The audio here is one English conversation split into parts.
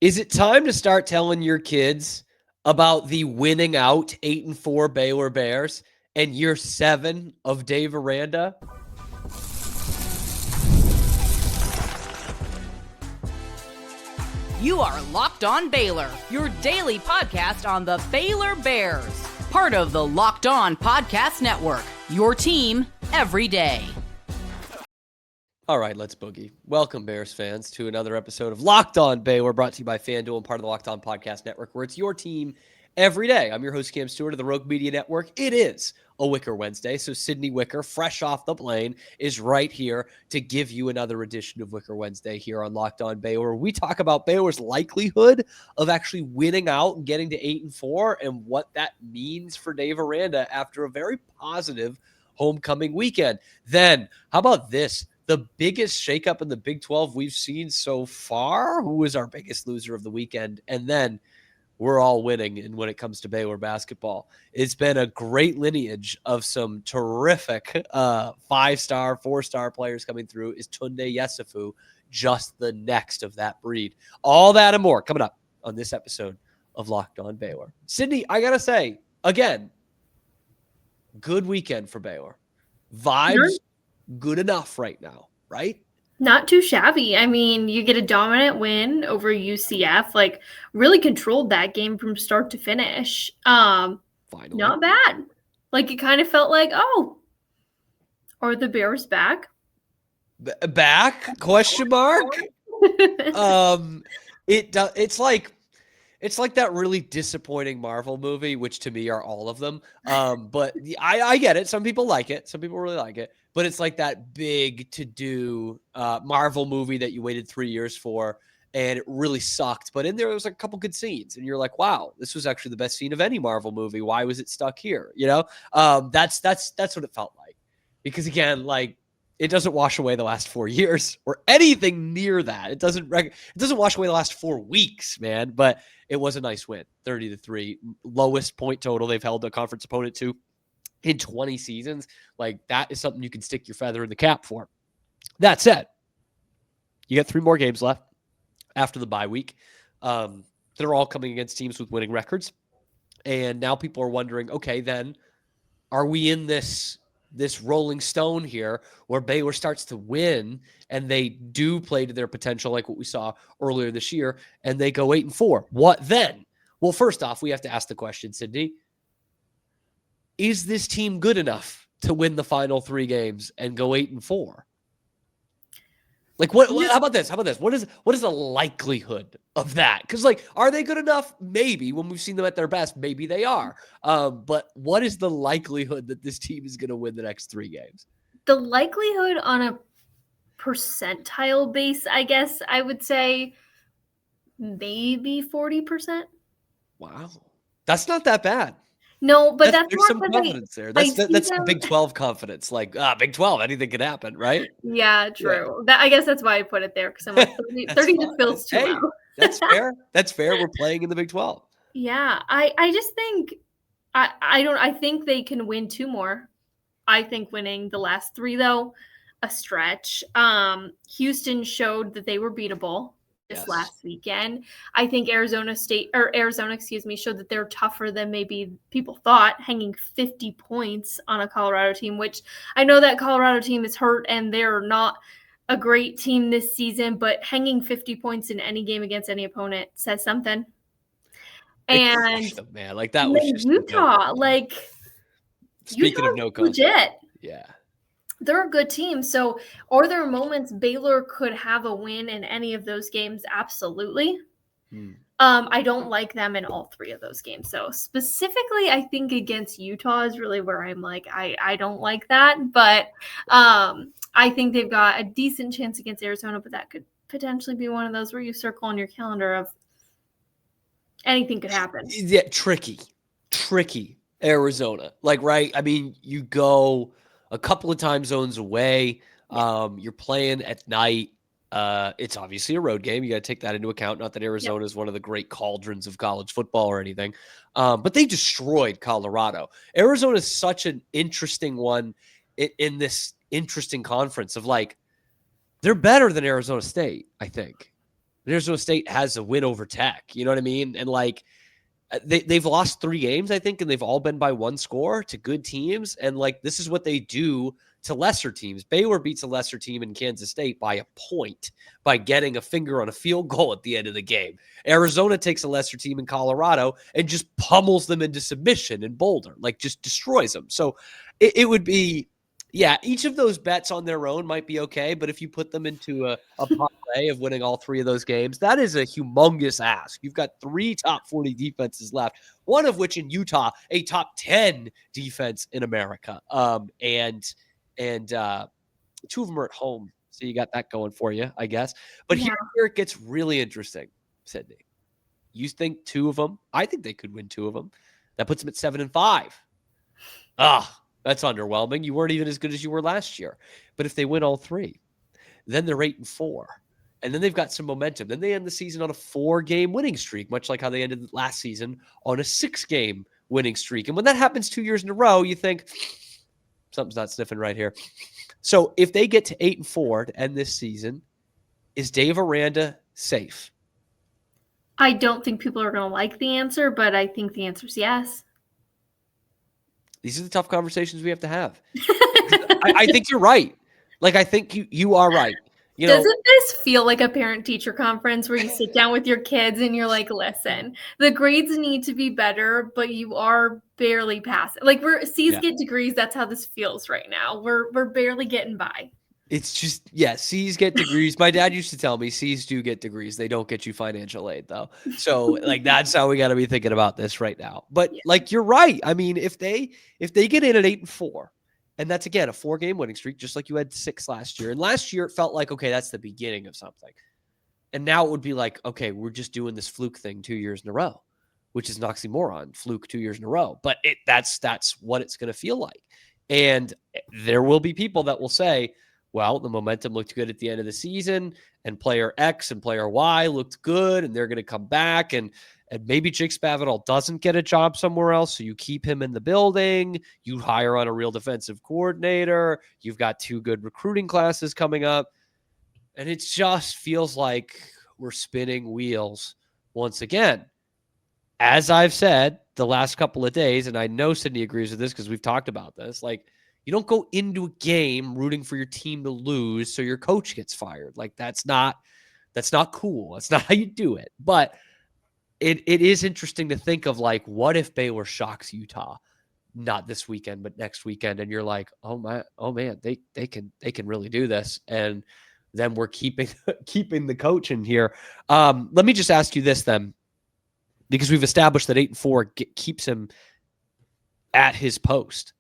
Is it time to start telling your kids about the winning out 8-4 Baylor Bears and year 7 of Dave Aranda? You are Locked On Baylor, your daily podcast on the Baylor Bears, part of the Locked On Podcast Network, your team every day. All right, let's boogie. Welcome, Bears fans, to another episode of Locked On Baylor, brought to you by FanDuel and part of the Locked On Podcast Network, where it's your team every day. I'm your host, Cam Stewart of the Rogue Media Network. It is a Wicker Wednesday, so Sydney Wicker, fresh off the plane, is right here to give you another edition of Wicker Wednesday here on Locked On Baylor. We talk about Baylor's likelihood of actually winning out and getting to 8-4 and what that means for Dave Aranda after a very positive homecoming weekend. Then, how about this? The biggest shakeup in the Big 12 we've seen so far. Who was our biggest loser of the weekend? And then we're all winning. And when it comes to Baylor basketball, it's been a great lineage of some terrific 5-star, 4-star players coming through. Is Tunde Yesifu just the next of that breed? All that and more coming up on this episode of Locked On Baylor. Sydney, I got to say, again, good weekend for Baylor. Vibes good enough right now, right? Not too shabby. I mean, you get a dominant win over UCF, like really controlled that game from start to finish. Finally. Not bad. Like it kind of felt like, oh, are the Bears back? Back? Question mark? It's like that really disappointing Marvel movie, which to me are all of them. But I get it. Some people like it. Some people really like it. But it's like that big to-do Marvel movie that you waited 3 years for, and it really sucked. But in there was a couple good scenes, and you're like, wow, this was actually the best scene of any Marvel movie. Why was it stuck here? You know, that's what it felt like. Because again, like, it doesn't wash away the last 4 years or anything near that. It doesn't wash away the last 4 weeks, man. But it was a nice win, 30-3, lowest point total they've held a conference opponent to in 20 seasons. Like, that is something you can stick your feather in the cap for. That said, you got 3 more games left after the bye week. They're all coming against teams with winning records. And now people are wondering, okay, then are we in this rolling stone here where Baylor starts to win and they do play to their potential like what we saw earlier this year and they go 8-4? What then? Well, first off, we have to ask the question, Sydney, is this team good enough to win the final 3 games and go 8-4? Like, what how about this? What is the likelihood of that? Because, like, are they good enough? Maybe. When we've seen them at their best, maybe they are. But what is the likelihood that this team is going to win the next 3 games? The likelihood on a percentile base, I guess I would say maybe 40%. Wow. That's not that bad. No, but that's there's some confidence there. That's the Big 12 confidence. Like, Big 12, anything can happen, right? Yeah, true. Yeah. I guess that's why I put it there, because I'm like 30 just feels too low. That's fair. That's fair. We're playing in the Big 12. Yeah, I just think I think they can win 2 more. I think winning the last 3 though, a stretch. Houston showed that they were beatable this last weekend. I think Arizona, showed that they're tougher than maybe people thought, hanging 50 points on a Colorado team, which I know that Colorado team is hurt and they're not a great team this season, but hanging 50 points in any game against any opponent says something. And them, man, like that was just Utah, like speaking of no coach, legit. Yeah. They're a good team. So, are there moments Baylor could have a win in any of those games? Absolutely. I don't like them in all 3 of those games. So, specifically, I think against Utah is really where I'm like, I don't like that. But I think they've got a decent chance against Arizona, but that could potentially be one of those where you circle on your calendar of anything could happen. Yeah, tricky Arizona. Like, right? I mean, you go a couple of time zones away. You're playing at night. It's obviously a road game. You got to take that into account. Not that Arizona is one of the great cauldrons of college football or anything, but they destroyed Colorado. Arizona is such an interesting one in this interesting conference of, like, they're better than Arizona State, I think. Arizona State has a win over Tech. You know what I mean? And like, they've lost 3 games, I think, and they've all been by 1 score to good teams. And like, this is what they do to lesser teams. Baylor beats a lesser team in Kansas State by a point by getting a finger on a field goal at the end of the game. Arizona takes a lesser team in Colorado and just pummels them into submission in Boulder, like just destroys them. So it would be, yeah, each of those bets on their own might be okay, but if you put them into a parlay of winning all 3 of those games, that is a humongous ask. You've got 3 top 40 defenses left, one of which in Utah, a top 10 defense in America. And 2 of them are at home, so you got that going for you, I guess. But here it gets really interesting, Sydney. You think 2 of them? I think they could win 2 of them. That puts them at 7-5. That's underwhelming. You weren't even as good as you were last year. But if they win all 3, then they're 8-4. And then they've got some momentum. Then they end the season on a 4-game winning streak, much like how they ended last season on a 6-game winning streak. And when that happens 2 years in a row, you think something's not sniffing right here. So if they get to 8-4 to end this season, is Dave Aranda safe? I don't think people are going to like the answer, but I think the answer is yes. These are the tough conversations we have to have. I think you're right. Like, I think you are right. You know, doesn't this feel like a parent-teacher conference where you sit down with your kids and you're like, listen, the grades need to be better, but you are barely passing. Like, C's get degrees. That's how this feels right now. We're barely getting by. It's just, C's get degrees. My dad used to tell me C's do get degrees. They don't get you financial aid, though. So, like, that's how we got to be thinking about this right now. But, like, you're right. I mean, if they get in at 8-4, and that's, again, a 4-game winning streak, just like you had 6 last year. And last year, it felt like, okay, that's the beginning of something. And now it would be like, okay, we're just doing this fluke thing 2 years in a row, which is an oxymoron, fluke 2 years in a row. But that's what it's going to feel like. And there will be people that will say, well, the momentum looked good at the end of the season, and player X and player Y looked good, and they're going to come back, and maybe Jake Spavital doesn't get a job somewhere else, so you keep him in the building, you hire on a real defensive coordinator, you've got 2 good recruiting classes coming up, and it just feels like we're spinning wheels once again. As I've said the last couple of days, and I know Sydney agrees with this because we've talked about this, like, you don't go into a game rooting for your team to lose so your coach gets fired. Like, that's not cool. That's not how you do it. But it is interesting to think of, like, what if Baylor shocks Utah, not this weekend, but next weekend, and you're like, oh man, they can really do this. And then we're keeping the coach in here. Let me just ask you this then, because we've established that 8-4 keeps him at his post.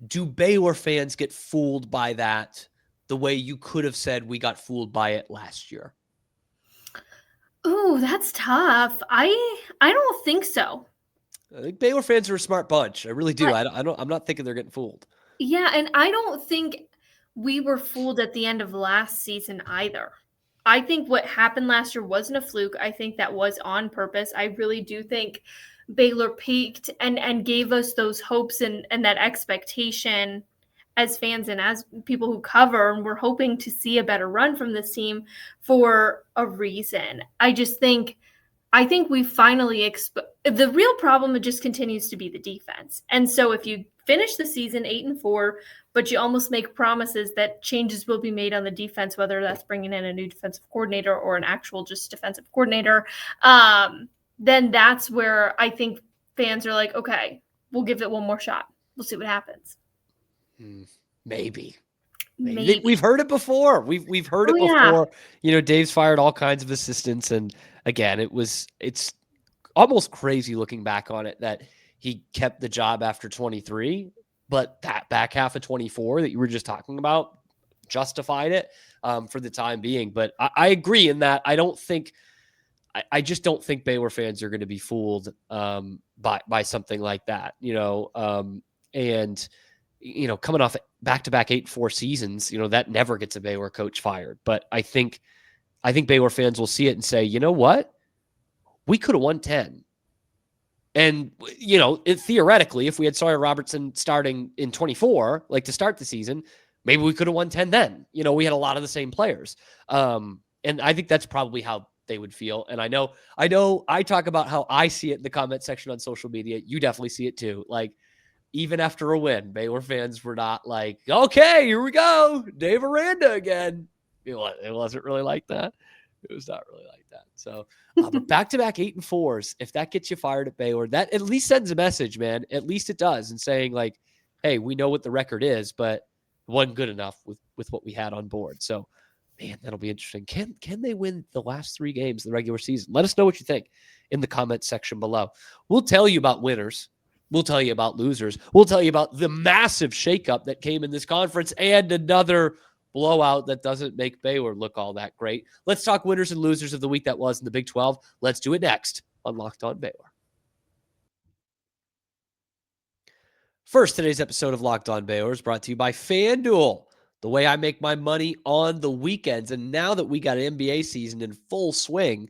Do Baylor fans get fooled by that the way you could have said we got fooled by it last year? Oh, that's tough. I don't think so. I think Baylor fans are a smart bunch. I really do. I'm not thinking they're getting fooled. Yeah, and I don't think we were fooled at the end of last season either. I think what happened last year wasn't a fluke. I think that was on purpose. I really do think Baylor peaked and gave us those hopes and that expectation as fans and as people who cover, and we're hoping to see a better run from this team for a reason. I think we finally the real problem, it just continues to be the defense. And so if you finish the season 8-4, but you almost make promises that changes will be made on the defense, whether that's bringing in a new defensive coordinator or an actual just defensive coordinator, then that's where I think fans are like, okay, we'll give it one more shot. We'll see what happens. Maybe. We've heard it before. We've heard it before. You know, Dave's fired all kinds of assistants, and again, it's almost crazy looking back on it that he kept the job after 23, but that back half of 24 that you were just talking about justified it for the time being. But I agree in that I just don't think Baylor fans are going to be fooled by something like that, you know. And you know, coming off back-to-back 8-4 seasons, you know, that never gets a Baylor coach fired. But I think Baylor fans will see it and say, you know what, we could have won 10. And you know, theoretically, if we had Sawyer Robertson starting in 24, like to start the season, maybe we could have won 10 then. You know, we had a lot of the same players. And I think that's probably how they would feel. And I know I talk about how I see it in the comment section on social media. You definitely see it too. Like, even after a win, Baylor fans were not like, okay, here we go, Dave Aranda again. It wasn't really like that. It was not really like that. So, but back-to-back 8-4s, if that gets you fired at Baylor, that at least sends a message, man. At least it does, and saying like, hey, we know what the record is, but it wasn't good enough with what we had on board. So, man, that'll be interesting. Can they win the last 3 games of the regular season? Let us know what you think in the comment section below. We'll tell you about winners. We'll tell you about losers. We'll tell you about the massive shakeup that came in this conference and another blowout that doesn't make Baylor look all that great. Let's talk winners and losers of the week that was in the Big 12. Let's do it next on Locked On Baylor. First, today's episode of Locked On Baylor is brought to you by FanDuel, the way I make my money on the weekends. And now that we got an NBA season in full swing,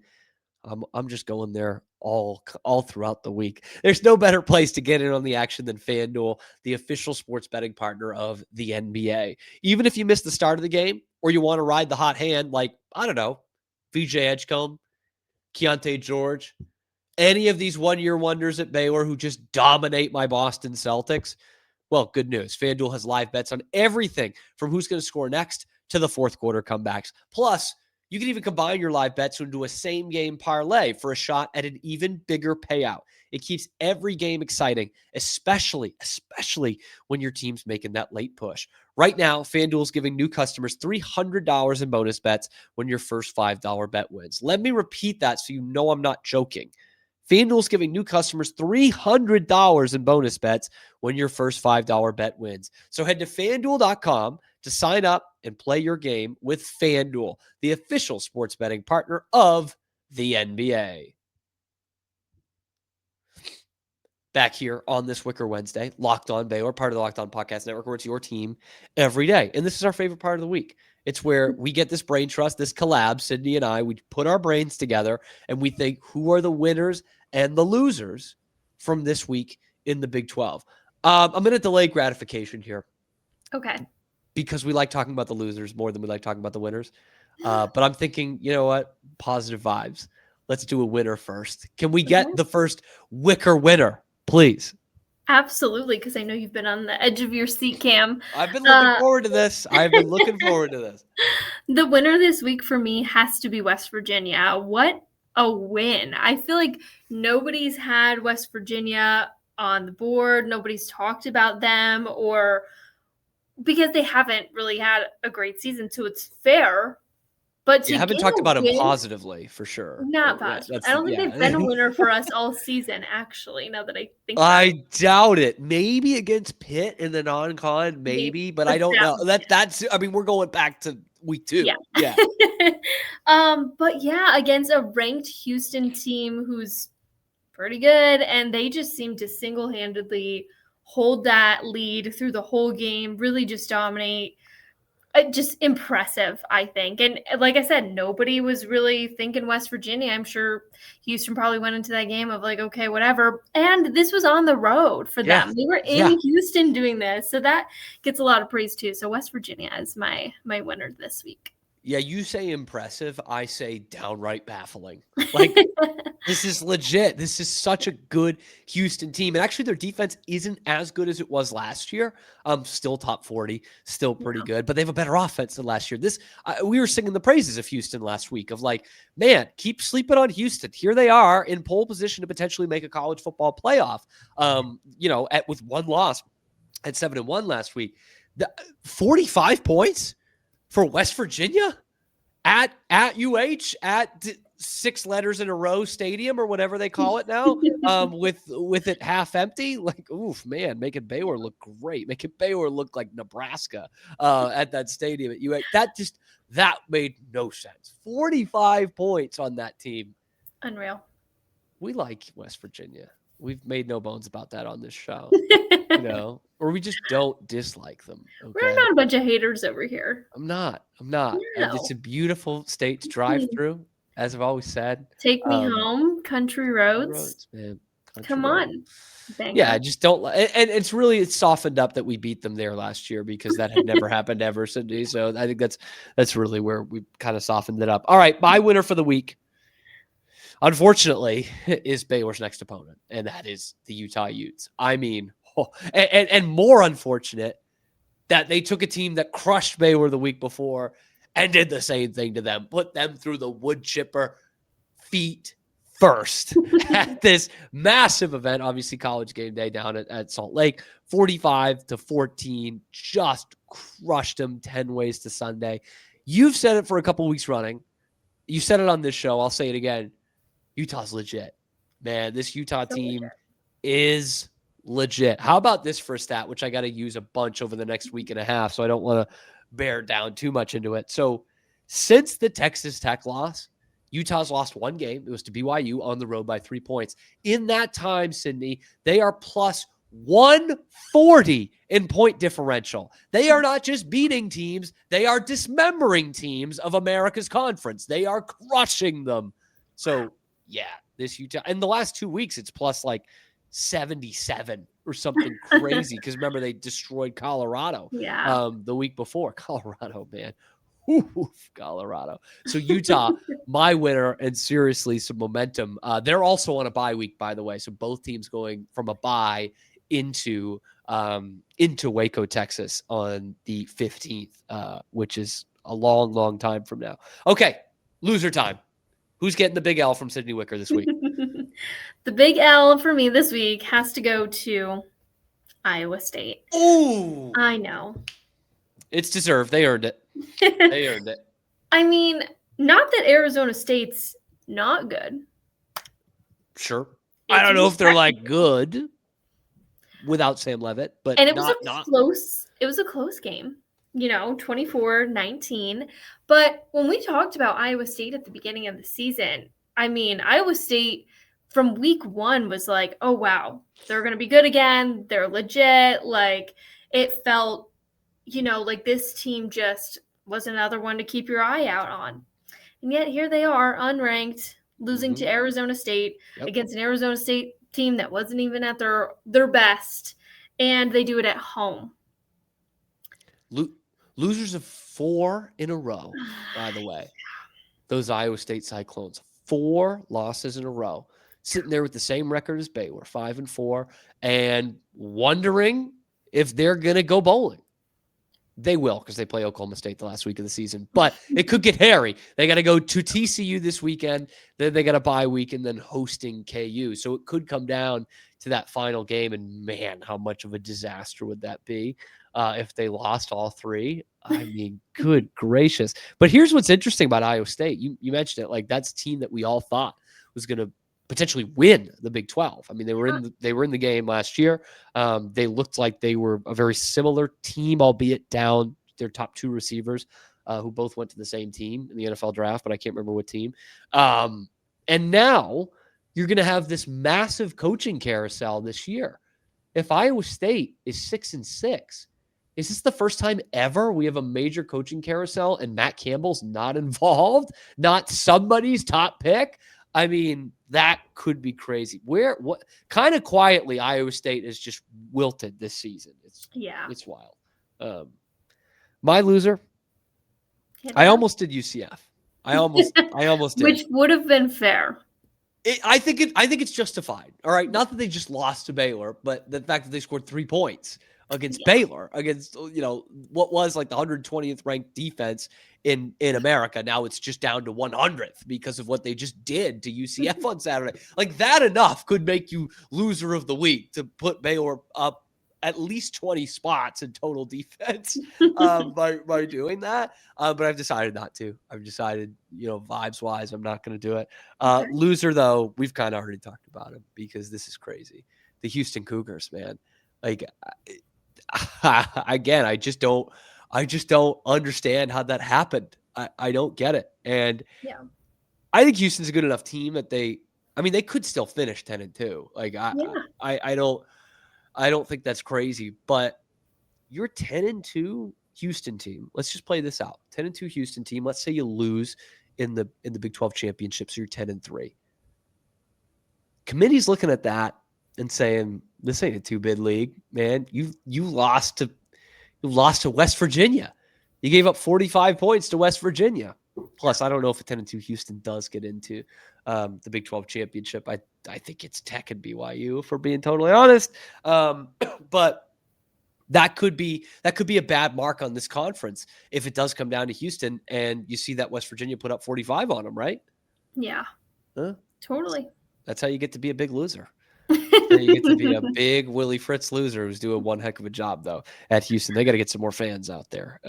I'm just going there all throughout the week. There's no better place to get in on the action than FanDuel, the official sports betting partner of the NBA. Even if you miss the start of the game or you want to ride the hot hand, like, I don't know, VJ Edgecombe, Keontae George, any of these one-year wonders at Baylor who just dominate my Boston Celtics, well, good news. FanDuel has live bets on everything from who's going to score next to the fourth quarter comebacks. Plus, you can even combine your live bets into a same-game parlay for a shot at an even bigger payout. It keeps every game exciting, especially when your team's making that late push. Right now, FanDuel's giving new customers $300 in bonus bets when your first $5 bet wins. Let me repeat that so you know I'm not joking. FanDuel's giving new customers $300 in bonus bets when your first $5 bet wins. So head to FanDuel.com to sign up and play your game with FanDuel, the official sports betting partner of the NBA. Back here on this Wicker Wednesday, Locked On Baylor, part of the Locked On Podcast Network, where it's your team every day. And this is our favorite part of the week. It's where we get this brain trust, this collab, Sydney and I, we put our brains together and we think who are the winners and the losers from this week in the Big 12. I'm going to delay gratification here. Okay. Because we like talking about the losers more than we like talking about the winners. But I'm thinking, you know what? Positive vibes. Let's do a winner first. Can we get the first Wicker winner, please? Absolutely, because I know you've been on the edge of your seat, Cam. I've been looking forward to this. I've been looking forward to this. The winner this week for me has to be West Virginia. What a win. I feel like nobody's had West Virginia on the board. Nobody's talked about them or because they haven't really had a great season, so it's fair. But you haven't talked about them positively, for sure. Not positive. I don't think they've been a winner for us all season, actually, now that I think about it. I doubt it. Maybe against Pitt in the non-con, maybe, but I don't know. That's I mean, we're going back to week 2. Yeah. But yeah, against a ranked Houston team who's pretty good, and they just seem to single-handedly hold that lead through the whole game, really just dominate. Just impressive, I think. And like I said, nobody was really thinking West Virginia. I'm sure Houston probably went into that game of like, okay, whatever. And this was on the road for them. They were in Houston doing this. So that gets a lot of praise too. So West Virginia is my winner this week. Yeah, you say impressive. I say downright baffling. Like, this is legit. This is such a good Houston team. And actually, their defense isn't as good as it was last year. Still top 40, still pretty good. But they have a better offense than last year. We were singing the praises of Houston last week of like, man, keep sleeping on Houston. Here they are in pole position to potentially make a college football playoff. With one loss at 7-1 last week. 45 points for West Virginia at UH at 6 letters in a row stadium or whatever they call it now, with it half empty. Like, oof, man, making Baylor look great, making Baylor look like Nebraska at that stadium at UH. That made no sense. 45 points on that team. Unreal. We like West Virginia. We've made no bones about that on this show. Or we just don't dislike them. Okay? We're not a bunch of haters over here. I'm not. No. And it's a beautiful state to drive through, as I've always said. Take me home, country roads. Man. Come on. Banger. Yeah, just don't. And it's softened up that we beat them there last year because that had never happened ever, Sydney. So I think that's really where we kind of softened it up. All right, my winner for the week, unfortunately, is Baylor's next opponent, and that is the Utah Utes. I mean, and more unfortunate that they took a team that crushed Baylor the week before and did the same thing to them, put them through the wood chipper feet first at this massive event, obviously College game day down at Salt Lake, 45-14, just crushed them 10 ways to Sunday. You've said it for a couple weeks running. You said it on this show. I'll say it again. Utah's legit, man. This Utah team is legit. How about this for a stat, which I got to use a bunch over the next week and a half, so I don't want to bear down too much into it. So since the Texas Tech loss, Utah's lost one game. It was to BYU on the road by 3 points. In that time, Sydney, they are plus 140 in point differential. They are not just beating teams. They are dismembering teams of America's conference. They are crushing them. So, yeah, this Utah. In the last 2 weeks, it's plus like 77 or something crazy. Because remember, they destroyed Colorado the week before. Colorado, man. Oof, Colorado. So Utah, my winner, and seriously, some momentum. They're also on a bye week, by the way. So both teams going from a bye into Waco, Texas on the 15th, which is a long, long time from now. Okay, loser time. Who's getting the big L from Sydney Wicker this week? The big L for me this week has to go to Iowa State. Ooh, I know. It's deserved. They earned it. They earned it. I mean, not that Arizona State's not good. Sure. I don't know if they're like good without Sam Leavitt, but and it was a close game, 24-19. But when we talked about Iowa State at the beginning of the season, I mean, Iowa State from week one was like, oh wow, they're gonna be good again. They're legit. Like it felt like this team just was another one to keep your eye out on. And yet here they are, unranked, losing to Arizona State against an Arizona State team that wasn't even at their best. And they do it at home. Losers of 4 in a row, by the way. Those Iowa State Cyclones. 4 losses in a row. Sitting there with the same record as Baylor, 5-4, and wondering if they're going to go bowling. They will, because they play Oklahoma State the last week of the season. But it could get hairy. They got to go to TCU this weekend. Then they got a bye week and then hosting KU. So it could come down to that final game. And, man, how much of a disaster would that be if they lost all 3? I mean, good gracious. But here's what's interesting about Iowa State. You mentioned it. Like, that's a team that we all thought was going to potentially win the Big 12. I mean, they were in the game last year. They looked like they were a very similar team, albeit down their top 2 receivers, who both went to the same team in the NFL draft, but I can't remember what team. And now you're going to have this massive coaching carousel this year. If Iowa State is 6-6, is this the first time ever we have a major coaching carousel and Matt Campbell's not involved? Not somebody's top pick? I mean, that could be crazy. What kind of quietly Iowa State has just wilted this season. It's wild. My loser. I almost did UCF. I almost did. Which would have been fair. I think it's justified. All right, not that they just lost to Baylor, but the fact that they scored 3 points against Baylor, against what was like the 120th ranked defense in America. Now it's just down to 100th because of what they just did to UCF on Saturday. Like that enough could make you loser of the week to put Baylor up at least 20 spots in total defense by doing that. But I've decided not to. I've decided, vibes wise, I'm not going to do it. Loser though, we've kind of already talked about him because this is crazy. The Houston Cougars, man. Like, again, I just don't understand how that happened. I don't get it. And I think Houston's a good enough team that they could still finish 10-2. Like I don't think that's crazy, but you're 10-2 Houston team. Let's just play this out. 10-2 Houston team. Let's say you lose in the Big 12 championship, so you're 10-3. Committee's looking at that and saying, this ain't a 2-bid league, man. You lost to West Virginia. You gave up 45 points to West Virginia. Plus, I don't know if a 10-2 Houston does get into the Big 12 championship. I think it's Tech and BYU, if we're being totally honest. But that could be a bad mark on this conference if it does come down to Houston and you see that West Virginia put up 45 on them, right? Yeah. Huh? Totally. That's how you get to be a big loser. You get to be a big Willie Fritz loser who's doing one heck of a job, though, at Houston. They got to get some more fans out there.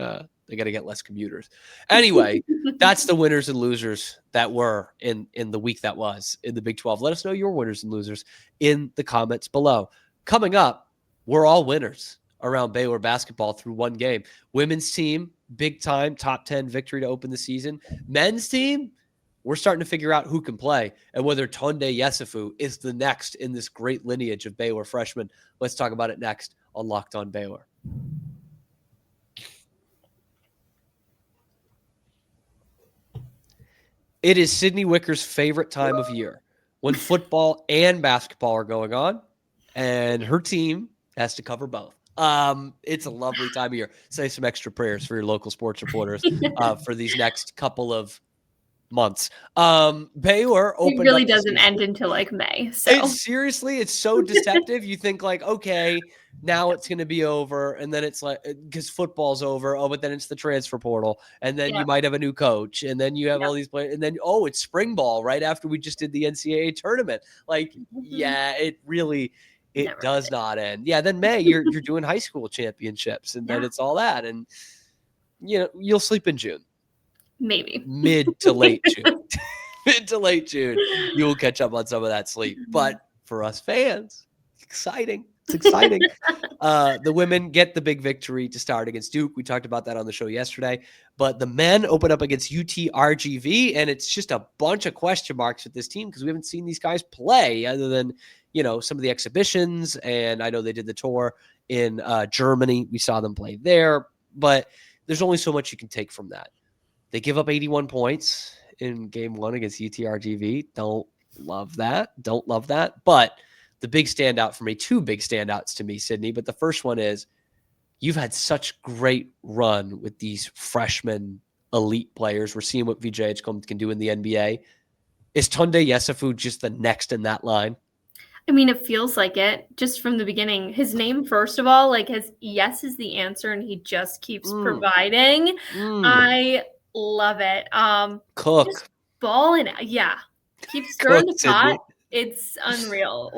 They got to get less commuters. Anyway, that's the winners and losers that were in the week that was in the Big 12. Let us know your winners and losers in the comments below. Coming up, we're all winners around Baylor basketball through one game. Women's team, big time, top 10 victory to open the season. Men's team, we're starting to figure out who can play and whether Tunde Yesifu is the next in this great lineage of Baylor freshmen. Let's talk about it next on Locked On Baylor. It is Sydney Wicker's favorite time of year when football and basketball are going on, and her team has to cover both. It's a lovely time of year. Say some extra prayers for your local sports reporters for these next couple of months. Baylor opened it really up doesn't end until like May. So it's so deceptive. You think like, okay, now it's going to be over. And then it's like, because football's over. Oh, but then it's the transfer portal. And then you might have a new coach. And then you have all these players. And then, it's spring ball right after we just did the NCAA tournament. Like, it really, does not end. Yeah. Then May, you're doing high school championships. And then it's all that. And, you'll sleep in June. Maybe mid to late June, you will catch up on some of that sleep. But for us fans, it's exciting. The women get the big victory to start against Duke. We talked about that on the show yesterday. But the men open up against UTRGV, and it's just a bunch of question marks with this team because we haven't seen these guys play other than, some of the exhibitions. And I know they did the tour in Germany. We saw them play there. But there's only so much you can take from that. They give up 81 points in game 1 against UTRGV. Don't love that. But the big standout for me, 2 big standouts to me, Sydney. But the first one is you've had such great run with these freshman elite players. We're seeing what VJ Edgecombe can do in the NBA. Is Tounde Yessoufou just the next in that line? I mean, it feels like it just from the beginning. His name, first of all, his yes is the answer, and he just keeps providing. I love it. Cook. Just balling. Yeah. Keep stirring the pot. It's unreal.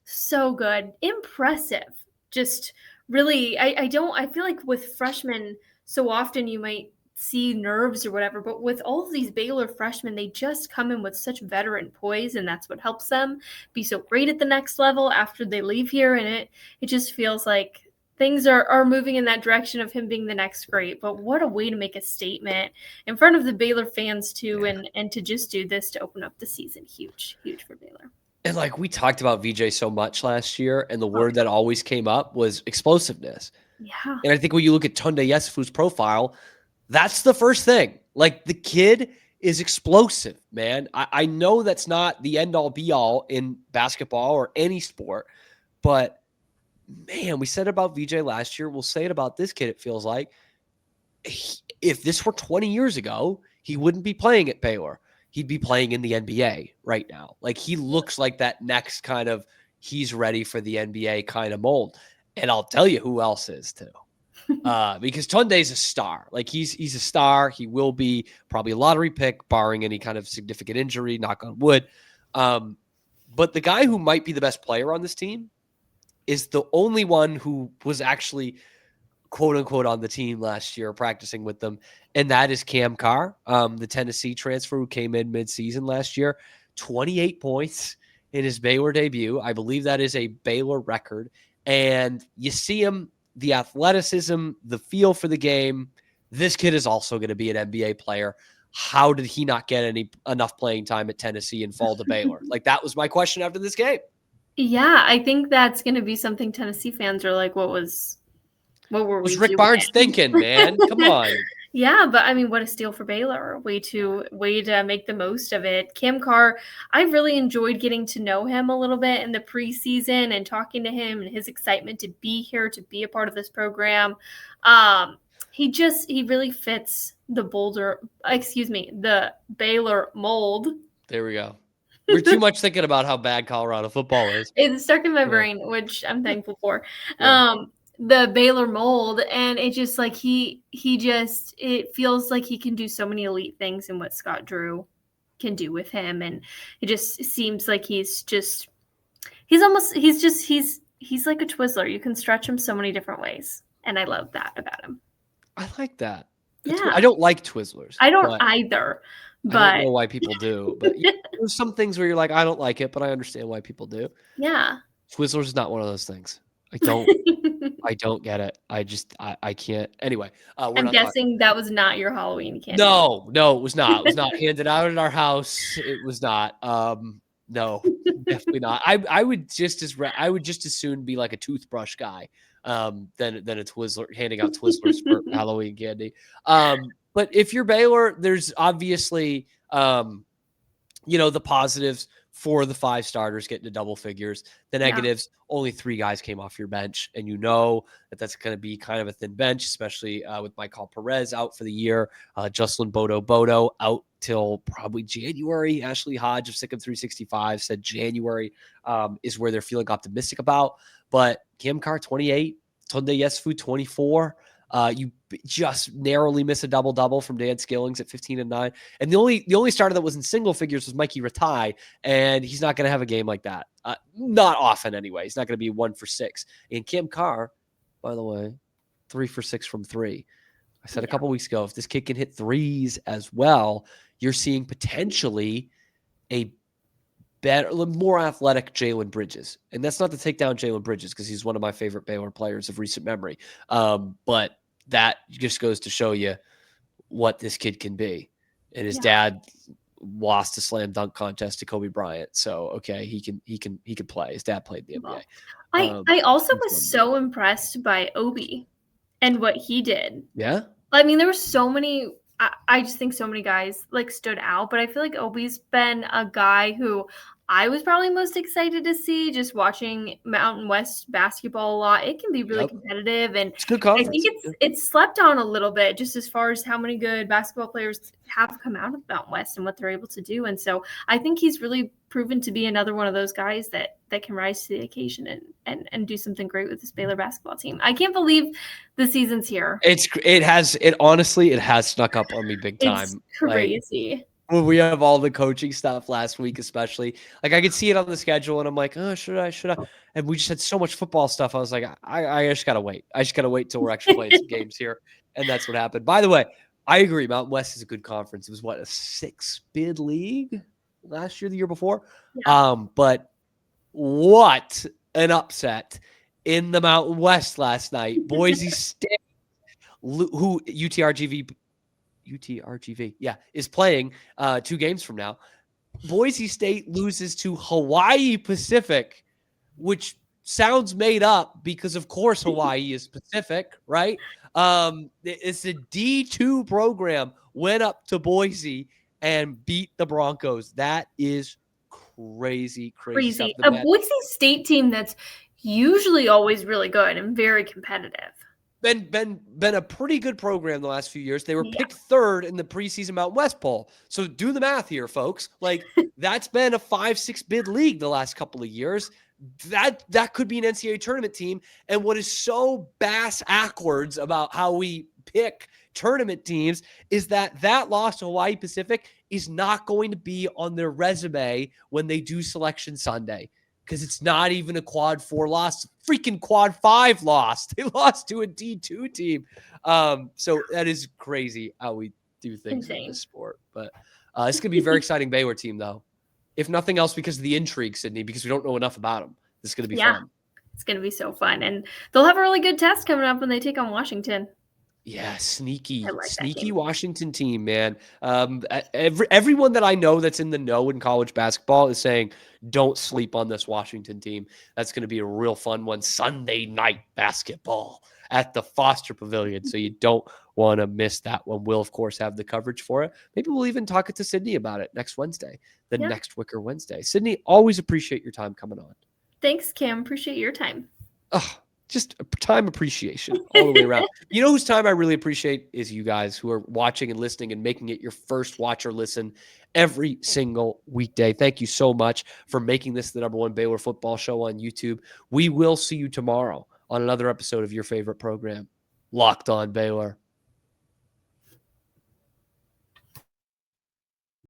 So good. Impressive. Just really, I feel like with freshmen, so often you might see nerves or whatever, but with all of these Baylor freshmen, they just come in with such veteran poise, and that's what helps them be so great at the next level after they leave here. And it just feels like things are moving in that direction of him being the next great. But what a way to make a statement in front of the Baylor fans too, and to just do this to open up the season. Huge for Baylor. And we talked about VJ so much last year, and the word that always came up was explosiveness. Yeah. And I think when you look at Tunde Yesifou's profile, that's the first thing. The kid is explosive, man. I know that's not the end all be all in basketball or any sport, but man, we said it about VJ last year. We'll say it about this kid. It feels like if this were 20 years ago, he wouldn't be playing at Baylor. He'd be playing in the NBA right now. He looks like that next kind of he's ready for the NBA kind of mold. And I'll tell you who else is too. Because Tunde's a star. He's a star. He will be probably a lottery pick, barring any kind of significant injury, knock on wood. But the guy who might be the best player on this team is the only one who was actually, quote unquote, on the team last year, practicing with them. And that is Cam Carr, the Tennessee transfer who came in mid-season last year. 28 points in his Baylor debut. I believe that is a Baylor record. And you see him, the athleticism, the feel for the game. This kid is also going to be an NBA player. How did he not get enough playing time at Tennessee and fall to Baylor? That was my question after this game. Yeah, I think that's going to be something Tennessee fans are like, what were we Rick doing? Barnes thinking, man? Come on. Yeah, but I mean, what a steal for Baylor. Way to make the most of it. Cam Carr, I really enjoyed getting to know him a little bit in the preseason and talking to him and his excitement to be here, to be a part of this program. He really fits the the Baylor mold. There we go. We're too much thinking about how bad Colorado football is. It's stuck in my brain, which I'm thankful for. Yeah. The Baylor mold, and it just like it feels like he can do so many elite things in what Scott Drew can do with him, and it just seems like he's like a Twizzler. You can stretch him so many different ways, and I love that about him. I like that. Yeah. I don't like Twizzlers. I don't either. But I don't know why people do. But there's some things where you're like, I don't like it, but I understand why people do. Yeah. Twizzlers is not one of those things. I don't get it. I can't. Anyway, I'm guessing that was not your Halloween candy. No, it was not. It was not handed out at our house. It was not. No, definitely not. I would just as soon be like a toothbrush guy than a Twizzler, handing out Twizzlers for Halloween candy. But if you're Baylor, there's obviously the positives for the 5 starters getting to double figures. The negatives, only 3 guys came off your bench, and that's going to be kind of a thin bench, especially with Michael Perez out for the year, Jocelyn Bodo out till probably January. Ashley Hodge of Sikkim 365 said January is where they're feeling optimistic about. But Cam Carr 28, Tunde Yesifu 24. You just narrowly miss a double-double from Dan Skillings at 15 and 9. And the only starter that was in single figures was Mikey Ratai, and he's not going to have a game like that. Not often anyway. He's not going to be 1 for 6. And Cam Carr, by the way, 3 for 6 from 3. I said a couple weeks ago, if this kid can hit threes as well, you're seeing potentially a better, more athletic Jalen Bridges. And that's not to take down Jalen Bridges because he's one of my favorite Baylor players of recent memory. But that just goes to show you what this kid can be. And his dad lost a slam dunk contest to Kobe Bryant. So, okay, he can play. His dad played in the NBA. I also was so impressed by Obi and what he did. Yeah. I mean, there were so many, I just think so many guys like stood out, but I feel like Obi's been a guy who I was probably most excited to see, just watching Mountain West basketball a lot. It can be really competitive, and it's good conference. I think it's slept on a little bit just as far as how many good basketball players have come out of Mountain West and what they're able to do. And so I think he's really proven to be another one of those guys that can rise to the occasion and do something great with this Baylor basketball team. I can't believe the season's here. It honestly has snuck up on me big time. It's crazy. When we have all the coaching stuff last week, especially, like I could see it on the schedule and I'm like, oh, should I? And we just had so much football stuff. I was like, I just got to wait. I just got to wait till we're actually playing some games here. And that's what happened. By the way, I agree. Mountain West is a good conference. It was a 6-bid league last year, the year before. Yeah. But what an upset in the Mountain West last night. Boise State, who UTRGV, is playing 2 games from now. Boise State loses to Hawaii Pacific, which sounds made up because, of course, Hawaii is Pacific, right? It's a D2 program, went up to Boise and beat the Broncos. That is crazy. A Boise State team that's usually always really good and very competitive. Been a pretty good program the last few years. They were picked 3rd in the preseason Mountain West poll. So do the math here, folks. Like that's been a 5-6 bid league the last couple of years. That could be an NCAA tournament team. And what is so bass-ackwards about how we pick tournament teams is that loss to Hawaii Pacific is not going to be on their resume when they do Selection Sunday. Because it's not even a quad 4 loss, freaking quad 5 loss. They lost to a D2 team. So that is crazy how we do things in this sport. But it's going to be a very exciting Baylor team, though. If nothing else, because of the intrigue, Sydney, because we don't know enough about them. This is going to be fun. It's going to be so fun. And they'll have a really good test coming up when they take on Washington. Yeah, I like that sneaky game. Washington team, man. Everyone that I know that's in the know in college basketball is saying, don't sleep on this Washington team. That's going to be a real fun one. Sunday night basketball at the Foster Pavilion. So you don't want to miss that one. We'll, of course, have the coverage for it. Maybe we'll even talk it to Sydney about it next Wednesday, the Yeah. next Wicker Wednesday. Sydney, always appreciate your time coming on. Thanks, Cam. Appreciate your time. Oh, just time appreciation all the way around. You know whose time I really appreciate is you guys who are watching and listening and making it your first watch or listen every single weekday. Thank you so much for making this the #1 Baylor football show on YouTube. We will see you tomorrow on another episode of your favorite program, Locked On Baylor.